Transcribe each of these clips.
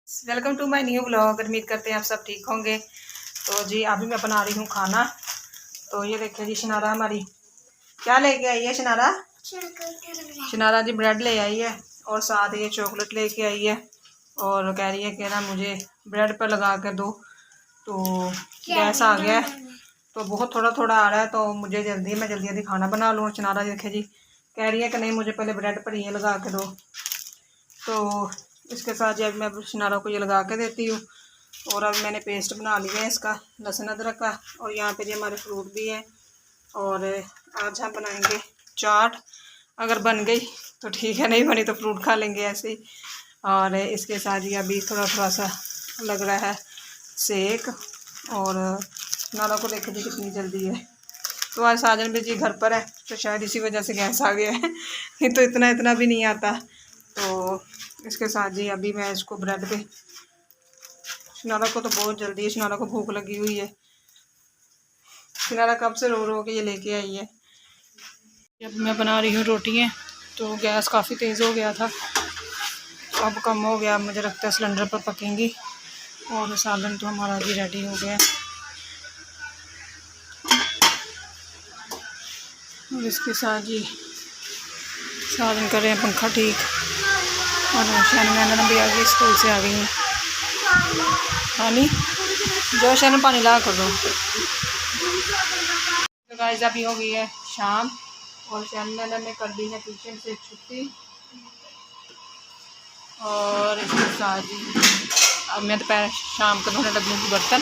Welcome to my new vlog. उम्मीद करते हैं आप सब ठीक होंगे। तो जी अभी मैं बना रही हूँ खाना। तो ये देखिए जी शनारा हमारी क्या लेके आई है। शनारा जी ब्रेड ले आई है और साथ ये चॉकलेट लेके आई है और कह रही है कि ना मुझे ब्रेड पर लगा कर दो। तो गैस आ गया है तो बहुत थोड़ा थोड़ा आ रहा है तो मुझे जल्दी मैं जल्दी खाना बना लूँ। शनारा देखिए जी कह रही है कि नहीं मुझे पहले ब्रेड पर ये लगा के दो। तो इसके साथ जब मैं शनारा को ये लगा के देती हूँ। और अब मैंने पेस्ट बना लिया है इसका लहसुन अदरक का। और यहाँ पे जी हमारे फ्रूट भी है और आज हम बनाएंगे चाट। अगर बन गई तो ठीक है, नहीं बनी तो फ्रूट खा लेंगे ऐसे ही। और इसके साथ ही अभी थोड़ा थोड़ा सा लग रहा है सेक। और शनारा को देखे जी कितनी जल्दी है। तो आज साजन भी जी घर पर है तो शायद इसी वजह से गैस आ गया है नहीं तो इतना भी नहीं आता। तो इसके साथ जी अभी मैं इसको ब्रेड पे, शनारा को तो बहुत जल्दी है, शनारा को भूख लगी हुई है। शनारा कब से रो रो के ये लेके आई है। अब मैं बना रही हूँ रोटियाँ। तो गैस काफ़ी तेज़ हो गया था तो अब कम हो गया। मुझे लगता है सिलेंडर पर पकेंगी। और सालन तो हमारा भी रेडी हो गया। और इसके साथ जी सालन कर रहे हैं पंखा ठीक। और शैनन भी आ गई, स्कूल से आ गई हैं। पानी जो शैनन पानी ला कर दो। तो गाइस अभी हो गई है शाम और शैनन ने कर दी है ट्यूशन से छुट्टी। और इसके साथ जी अब मैं दोपहर शाम को धोने लगी हूँ बर्तन।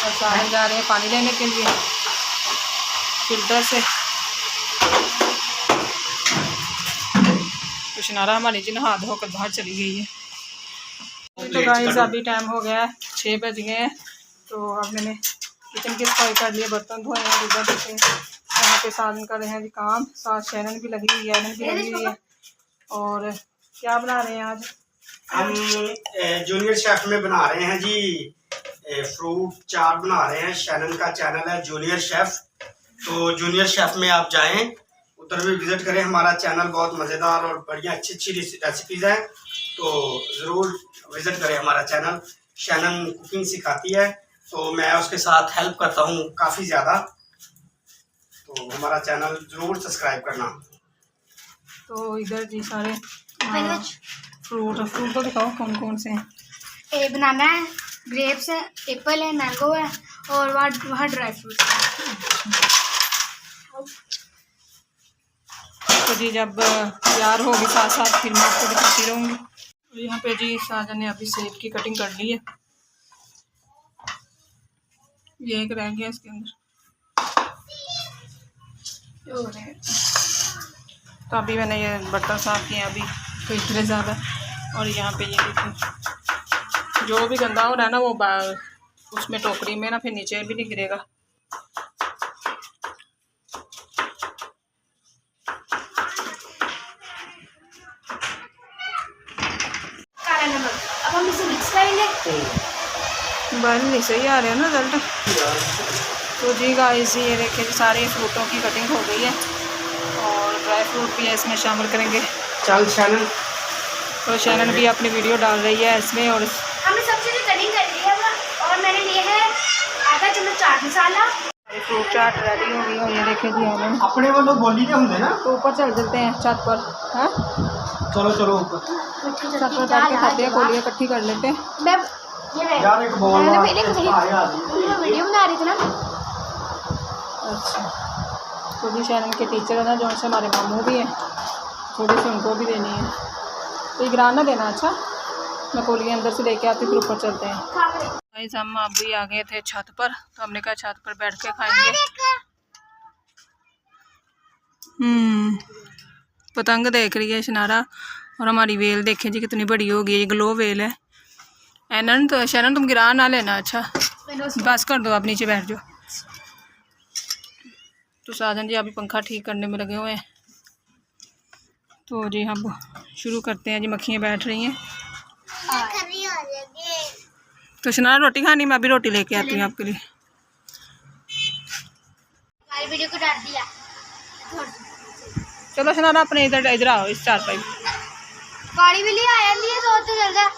और सालन जा रहे हैं पानी लेने के लिए फिल्टर से। तो शनारा हमारी जी नहा धोकर बाहर चली गई है। तो गाइस अभी टाइम हो गया है 6 बज गए हैं। तो अब मैंने किचन की सफाई कर लिए, बर्तन धोए हैं। इधर देखें यहाँ पे सालन कर रहे हैं काम, साथ शैनन भी लगी हुई है, एनन भी लगी हुई है। और क्या बना रहे हैं आज हम? जूनियर शेफ में बना रहे हैं जी फ्रूट चाट बना रहे हैं। शैनन का चैनल है जूनियर शेफ। तो जूनियर शेफ में आप जाएं, उधर भी विजिट करें। हमारा चैनल बहुत मज़ेदार और बढ़िया अच्छी रेसिपीज़ हैं। तो ज़रूर विजिट करें हमारा चैनल। शैनन कुकिंग सिखाती है तो मैं उसके साथ हेल्प करता हूँ काफ़ी ज़्यादा। तो हमारा चैनल ज़रूर सब्सक्राइब करना। तो इधर जी सारे फ्रूट तो दिखाओ कौन कौन से हैं। बनाना है, ग्रेप्स है, एप्पल है, मैंगो है और वहाँ ड्राई फ्रूट्स है। तो जी जब तैयार होगी साथ साथ फिर मैं आपको दिखाती रहूँगी। और यहाँ पे जी साजन ने अभी सेब की कटिंग कर ली है। ये एक रह गया इसके अंदर। तो अभी मैंने ये बर्तन साफ किए अभी तो इतने ज़्यादा। और यहाँ पे ये देखिए जो भी गंदा हो रहा है ना वो उसमें टोकरी में ना फिर नीचे भी नहीं गिरेगा। अब हम इसे मिक्स करेंगे। बन नहीं सही आ रहे हैं ना रिजल्ट। तो जी गाइस ये देखिए सारे फ्रूटों की कटिंग हो गई है और ड्राई फ्रूट भी है इसमें शामिल करेंगे। चल शैनन। तो शैनन भी अपनी वीडियो डाल रही है इसमें। और हमने सबसे जो कटिंग कर ली है और मैंने लिए है आधा चम्मच चाट मसाला। फ्रूट चाट रेडी हो गई। और ये देखिए जी हमें अपने वालों बोली के होंगे ना। तो ऊपर चल चलते हैं छत पर। हाँ चलो ऊपर छत पर चढ़ के खाते हैं, गोलियाँ इकट्ठी कर लेते हैं। मैं यार एक बॉल वीडियो बना रही थी ना। अच्छा तो जी शैनन के टीचर है ना जो उनसे हमारे मामू भी हैं, थोड़ी सी उनको भी देनी है। तो गिरान ना देना। अच्छा मैं गोलियाँ अंदर से लेके आती फिर ऊपर चलते हैं। गाइस हम अभी आ गए थे छत पर तो हमने कहा छत पर बैठ के खाएंगे। पतंग देख रही है शनारा। और हमारी वेल देखें जी कितनी बड़ी हो गई है, ये ग्लो वेल है। एनन तो शैनन तुम गिरा ना लेना। अच्छा बस कर दो, आप नीचे बैठ जाओ। तो साजन जी अभी पंखा ठीक करने में लगे हुए हैं। तो जी हम शुरू करते हैं जी। मक्खियाँ बैठ रही हैं। तो शनारा रोटी खानी? मैं अभी रोटी लेके आती हूँ आपके लिए। वीडियो को डाल दिया। चलो शनारा अपने इधर आओ इस चारपाई। काली बिल्ली आ जाती है तो तो चल जा।